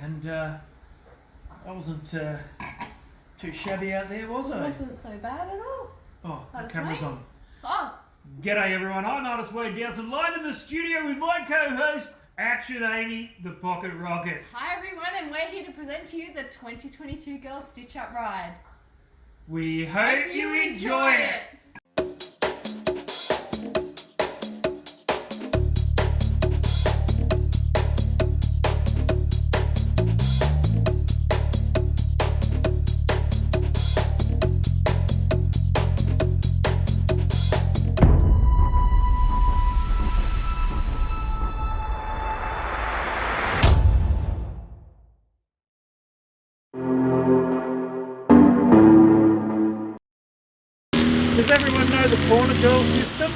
and that wasn't too shabby out there, was it? It wasn't so bad at all. Oh, the camera's on. Oh. G'day everyone, I'm Artist Dowsent, live in the studio with my co-host, Action Amy, the Pocket Rocket. Hi everyone, and we're here to present to you the 2022 Girls Stitch Up Ride. We hope you enjoy it. Does everyone know the corner girl system?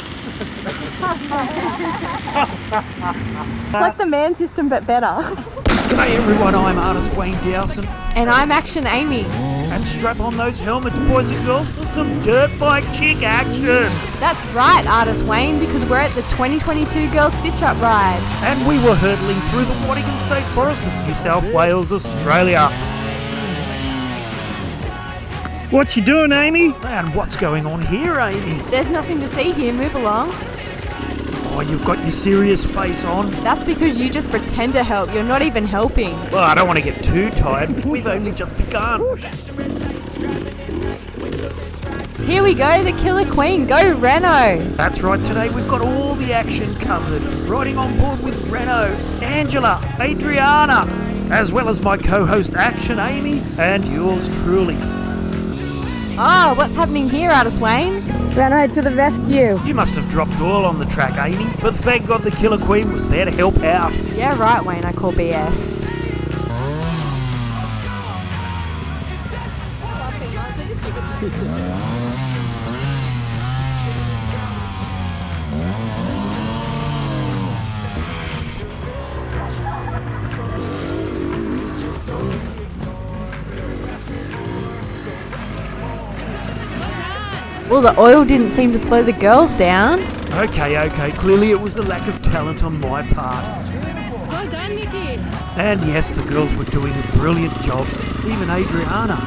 It's like the man system but better. G'day everyone, I'm Artist Dowsent. And I'm Action Amy. And strap on those helmets, boys and girls, for some dirt bike chick action. That's right, Artist Wayne, because we're at the 2022 Girls Stitch Up Ride. And we were hurtling through the Watagan State Forest of New South Wales, Australia. What you doing, Amy? And what's going on here, Amy? There's nothing to see here, move along. Oh, you've got your serious face on. That's because you just pretend to help, you're not even helping. Well, I don't want to get too tired. We've only just begun. Here we go, the Killer Queen, go Renault! That's right, today we've got all the action covered. Riding on board with Renault, Angela, Adriana, as well as my co-host Action Amy, and yours truly. Oh, what's happening here, Artist Wayne? Renault to the rescue. You must have dropped oil on the track, Amy, but thank God the Killer Queen was there to help out. Yeah, right, Wayne, I call BS. Well, the oil didn't seem to slow the girls down. Okay, clearly it was a lack of talent on my part. Well done, Nikki. And yes, the girls were doing a brilliant job, even Adriana.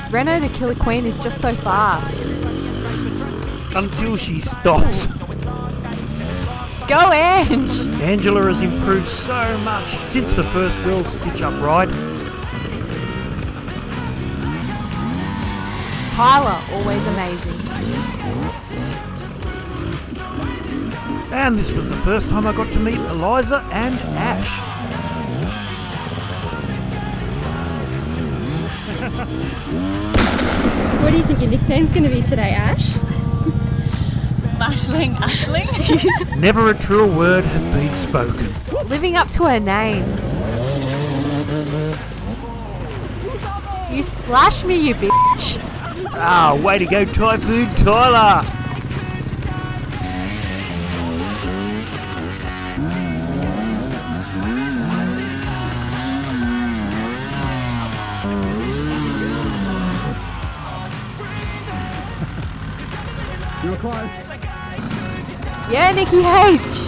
Renault the Killer Queen is just so fast. Until she stops. Go, Ange! Angela has improved so much since the first Girls Stitch Up ride. Tyler, always amazing. And this was the first time I got to meet Eliza and Ash. What do you think your nickname's going to be today, Ash? Smashling Ashling. Never a truer word has been spoken. Living up to her name. You splashed me, you bitch. Ah, way to go, Typhoon Tyler! You were close. Yeah, Nikki H.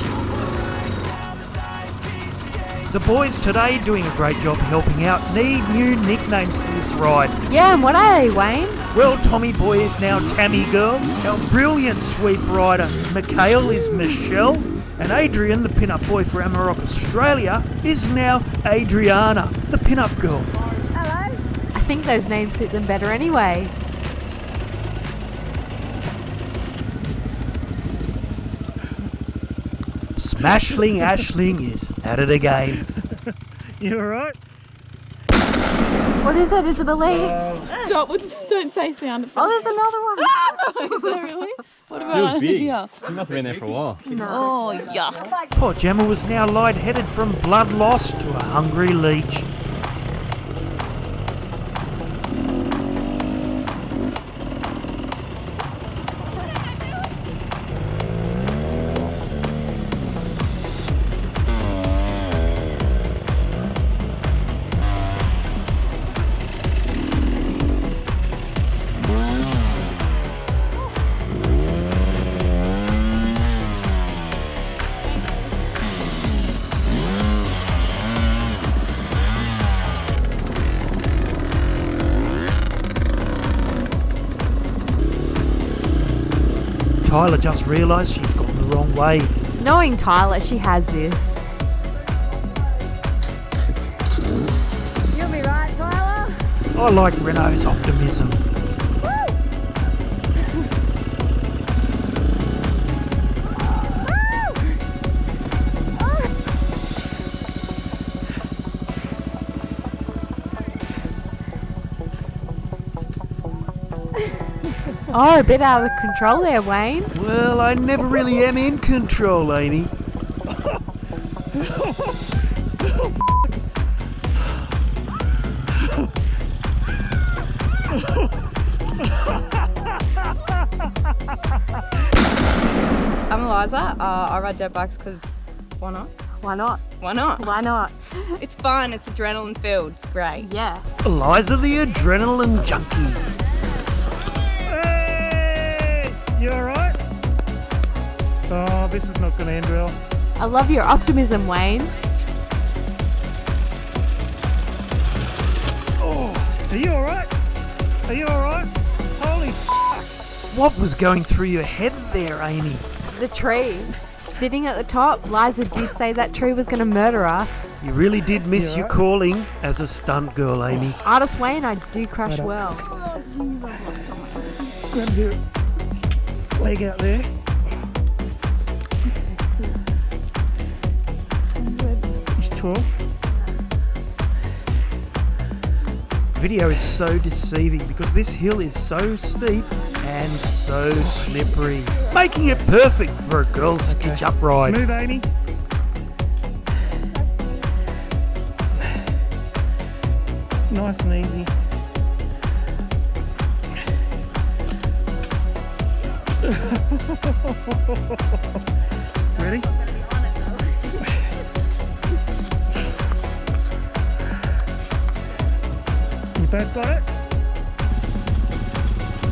The boys today, doing a great job helping out, need new nicknames for this ride. Yeah, and what are they, Wayne? Well, Tommy Boy is now Tammy Girl, our brilliant sweep rider Mikhail is Michelle, and Adrian, the pin-up boy for Amarok Australia, is now Adriana, the pin-up girl. Hello. I think those names suit them better anyway. Smashling Ashling is at it again. You alright? What is it? Is it a leaf? Stop, don't say sound effects. Oh, there's another one. No, is there really? What It about was big. here? He must have been there for a while. Oh, yuck. Poor Gemma was now lightheaded from blood loss to a hungry leech. Tyler just realised she's gone the wrong way. Knowing Tyler, she has this. You'll be right, Tyler. I like Renault's optimism. Oh, a bit out of control there, Wayne. Well, I never really am in control, Amy. I'm Eliza. I ride dirt bikes because why not? Why not? Why not? Why not? It's fun. It's adrenaline filled. It's great. Yeah. Eliza the adrenaline junkie. Hey! You alright? Oh, this is not going to end well. I love your optimism, Wayne. Oh, are you alright? Are you alright? Holy What was going through your head there, Amy? The tree. Sitting at the top, Liza did say that tree was going to murder us. You really did miss You your alright? calling as a stunt girl, Amy. Artist Wayne, I do crash well. Grab your leg out there. He's tall. Video is so deceiving because this hill is so steep and so slippery, making it perfect for a girl's stitch up ride. Move, Amy. Nice and easy. Ready? You both got it?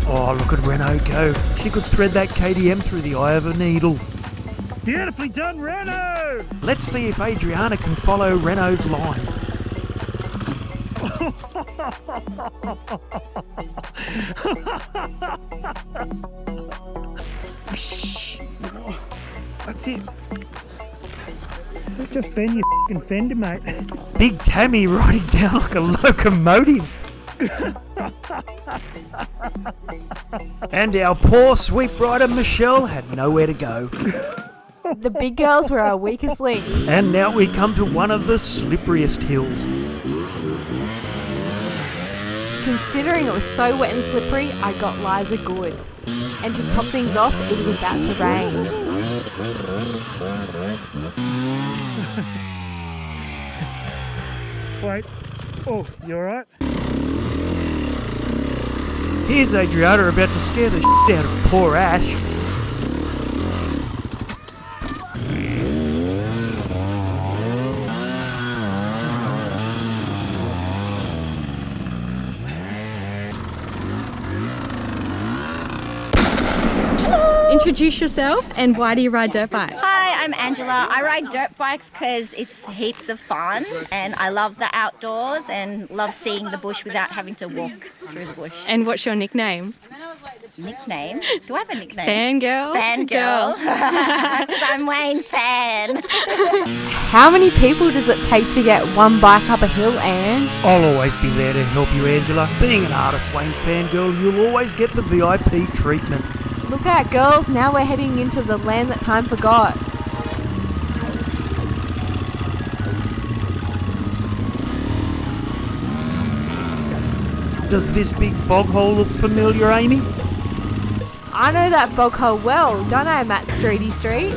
Oh, look at Renault go. She could thread that KTM through the eye of a needle. Beautifully done, Renault! Let's see if Adriana can follow Renault's line. That's it. Just bend your f***ing fender, mate. Big Tammy riding down like a locomotive. And our poor sweep rider Michelle had nowhere to go. The big girls were our weakest link. And now we come to one of the slipperiest hills. Considering it was so wet and slippery, I got Liza good. And to top things off, it was about to rain. Wait. Oh, you alright? Here's Adriana about to scare the shit out of poor Ash. Introduce yourself and why do you ride dirt bikes? Hi, I'm Angela. I ride dirt bikes because it's heaps of fun and I love the outdoors and love seeing the bush without having to walk through the bush. And what's your nickname? Nickname? Do I have a nickname? Fangirl? Fangirl. 'Cause I'm Wayne's fan. How many people does it take to get one bike up a hill, Ange? I'll always be there to help you, Angela. Being an Artist Wayne fangirl, you'll always get the VIP treatment. Look out, girls, now we're heading into the land that time forgot. Does this big bog hole look familiar, Amy? I know that bog hole well, don't I, Matt Streety Street?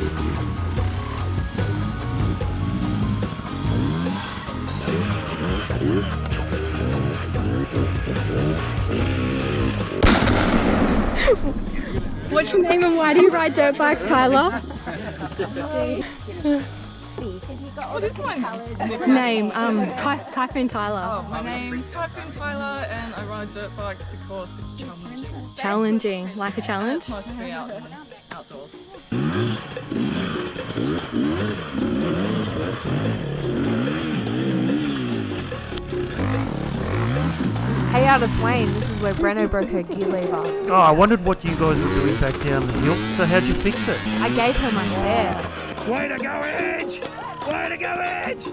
What's your name and why do you ride dirt bikes, Tyler? Name, Typhoon Tyler. My name's Typhoon Tyler and I ride dirt bikes because it's challenging. Challenging, like a challenge? It's nice to be outdoors. Hey Artist Wayne, this is where Breno broke her gear lever. Oh, I wondered what you guys were doing back down the hill. So how'd you fix it? I gave her my spare. Way to go, Edge! Way to go, Edge!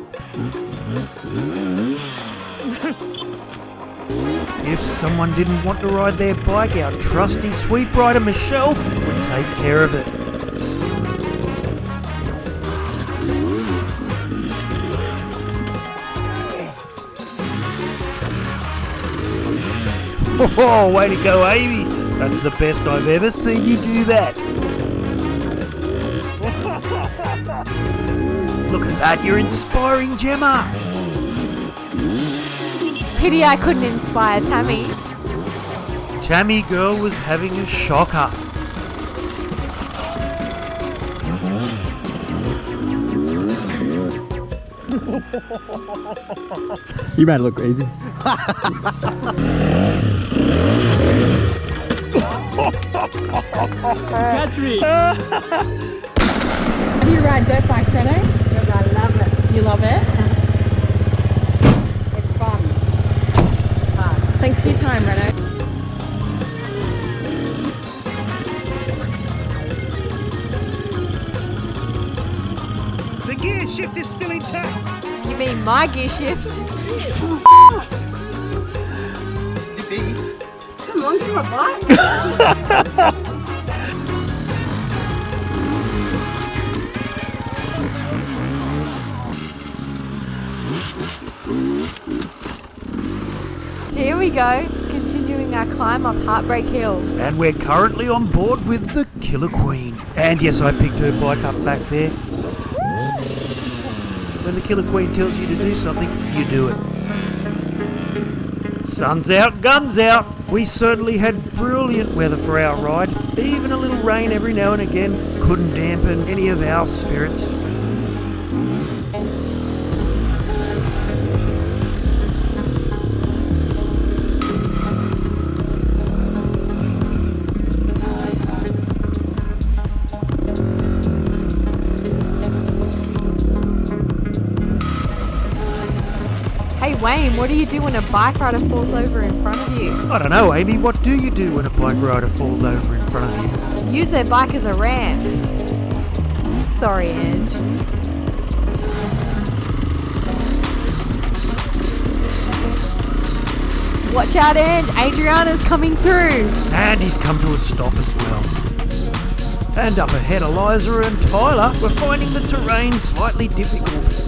If someone didn't want to ride their bike, our trusty sweep rider Michelle would take care of it. Oh, way to go, Amy! That's the best I've ever seen you do that. Look at that, you're inspiring Gemma. Pity I couldn't inspire Tammy. Tammy girl was having a shocker. You made it look easy. Catch me! How do you ride dirt bikes, Reno? Because I love it. You love it? It's fun. Thanks for your time, Reno. The gear shift is still intact. You mean my gear shift? Come on, give a bite. Here we go, continuing our climb up Heartbreak Hill. And we're currently on board with the Killer Queen. And yes, I picked her bike up back there. When the Killer Queen tells you to do something, you do it. Sun's out, guns out. We certainly had brilliant weather for our ride. Even a little rain every now and again couldn't dampen any of our spirits. Hey Wayne, what do you do when a bike rider falls over in front of you? I don't know, Amy, what do you do when a bike rider falls over in front of you? Use their bike as a ramp. Sorry, Ange. Watch out, Ange. Adriana's coming through. And he's come to a stop as well. And up ahead, Eliza and Tyler were finding the terrain slightly difficult.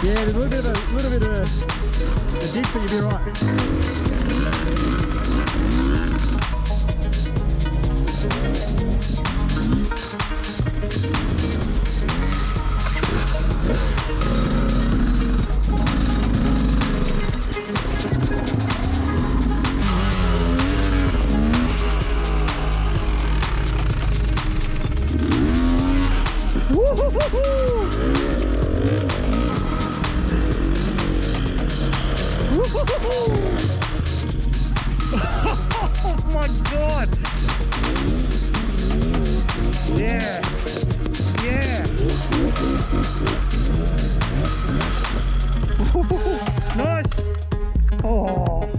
Yeah, there's a little bit of a ditch, but you'll be right. Oh my god! Yeah! Yeah! Nice! Oh!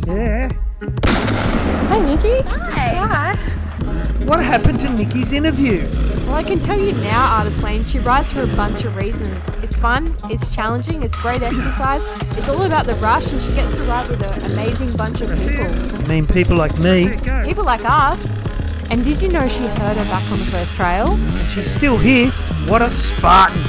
Yeah! Hey, Nikki. Hi. What happened to Nikki's interview? Well, I can tell you now, Artist Wayne, she rides for a bunch of reasons. It's fun, it's challenging, it's great exercise, it's all about the rush, and she gets to ride with an amazing bunch of people. I mean, people like me. People like us. And did you know she hurt her back on the first trail? And she's still here. What a Spartan.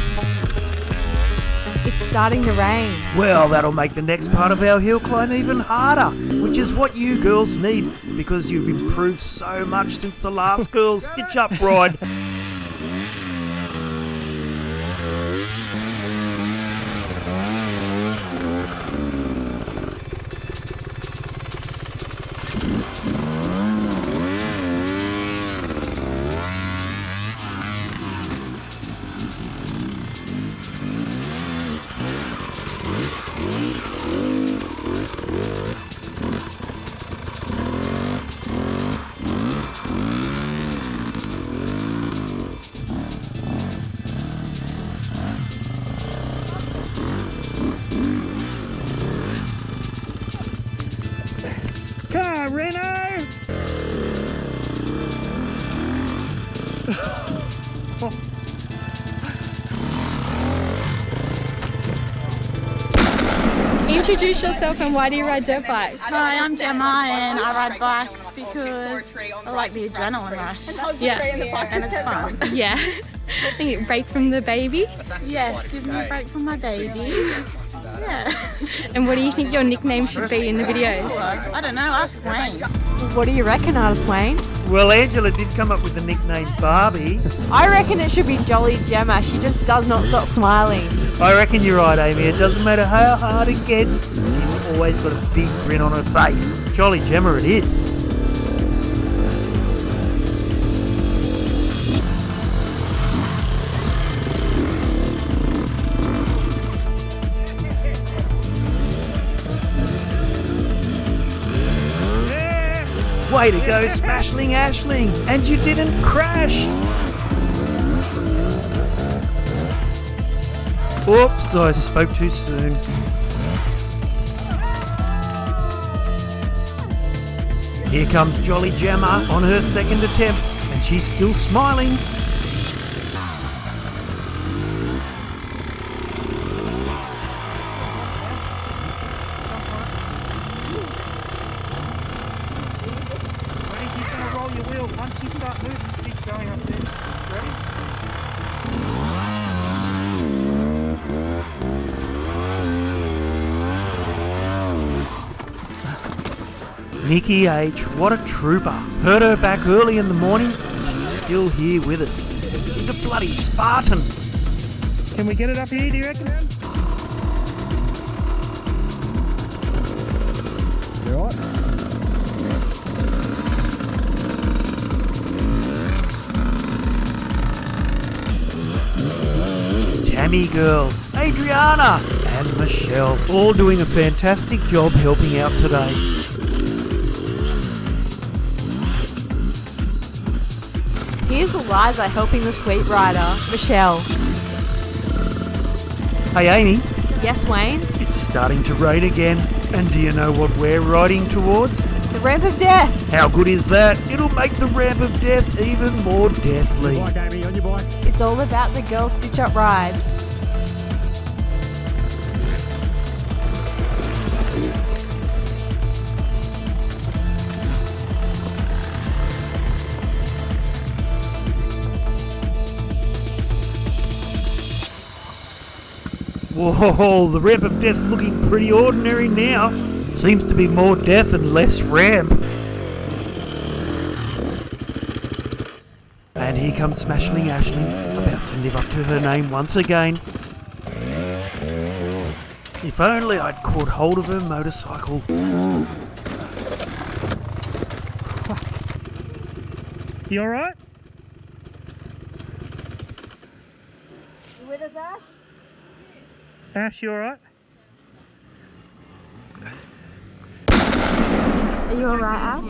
It's starting to rain. Well, that'll make the next part of our hill climb even harder, which is what you girls need, because you've improved so much since the last girls' stitch-up ride. Come on, Reno! Introduce yourself and why do you ride dirt bikes? Hi, I'm Gemma and I ride bikes because I like the adrenaline rush. Yeah. And it's fun. Yeah. I think it break from the baby. Yes, give me a break from my baby. Yeah. And what do you think your nickname should be in the videos? I don't know, ask Wayne. What do you reckon, Artist Wayne? Well, Angela did come up with the nickname Barbie. I reckon it should be Jolly Gemma. She just does not stop smiling. I reckon you're right, Amy. It doesn't matter how hard it gets, she's always got a big grin on her face. Jolly Gemma it is. Way to go, Smashling Ashling! And you didn't crash! Oops, I spoke too soon. Here comes Jolly Gemma on her second attempt, and she's still smiling. You're going to roll your wheel. Once you start moving, keep going up there. Ready? Nikki H, what a trooper. Heard her back early in the morning, and she's still here with us. She's a bloody Spartan. Can we get it up here, do you reckon? You alright? Tammy Girl, Adriana, and Michelle, all doing a fantastic job helping out today. Here's Eliza helping the sweet rider, Michelle. Hey Amy, Yes, Wayne? it's starting to rain again, and do you know what we're riding towards? The ramp of death. How good is that? It'll make the ramp of death even more deathly. Bike, Amy, on your bike. It's all about the girl stitch-up ride. Whoa, the ramp of death's looking pretty ordinary now. Seems to be more death and less ramp. And here comes Smashling Ashling, about to live up to her name once again. If only I'd caught hold of her motorcycle. You alright? You with us, Ash? Ash, you alright? Are you alright, Ash?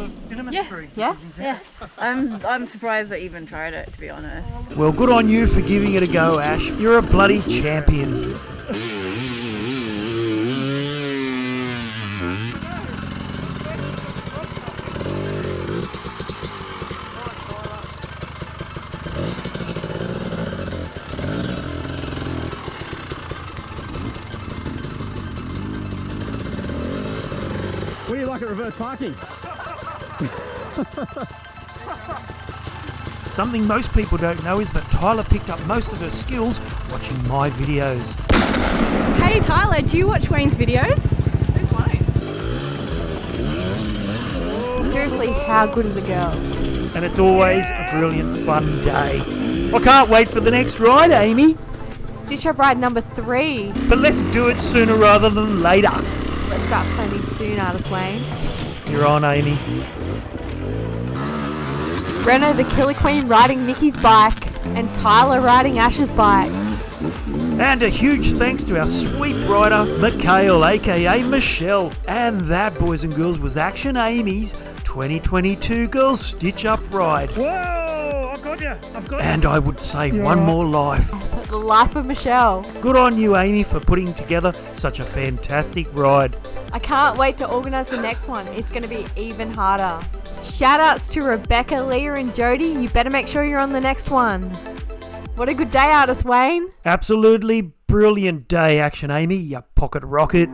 Yeah. I'm surprised I even tried it, to be honest. Well, good on you for giving it a go, Ash. You're a bloody champion. What do you like at reverse parking? Something most people don't know is that Tyler picked up most of her skills watching my videos. Hey Tyler, do you watch Wayne's videos? Who's Wayne? Seriously, how good are the girls? And it's always a brilliant fun day. I can't wait for the next ride, Amy. Stitch Up Ride number 3. But let's do it sooner rather than later. Let's start planning soon, Artist Wayne. You're on, Amy. Reno the Killer Queen riding Nikki's bike, and Tyler riding Ash's bike. And a huge thanks to our sweep rider, Mikhail, aka Michelle. And that, boys and girls, was Action Amy's 2022 Girls Stitch Up Ride. Whoa! I've got you. I've got you. And I would save one more life. The life of Michelle. Good on you, Amy, for putting together such a fantastic ride. I can't wait to organise the next one. It's going to be even harder. Shout outs to Rebecca, Leah and Jody. You better make sure you're on the next one. What a good day, Artist Wayne. Absolutely brilliant day, Action Amy, you pocket rocket.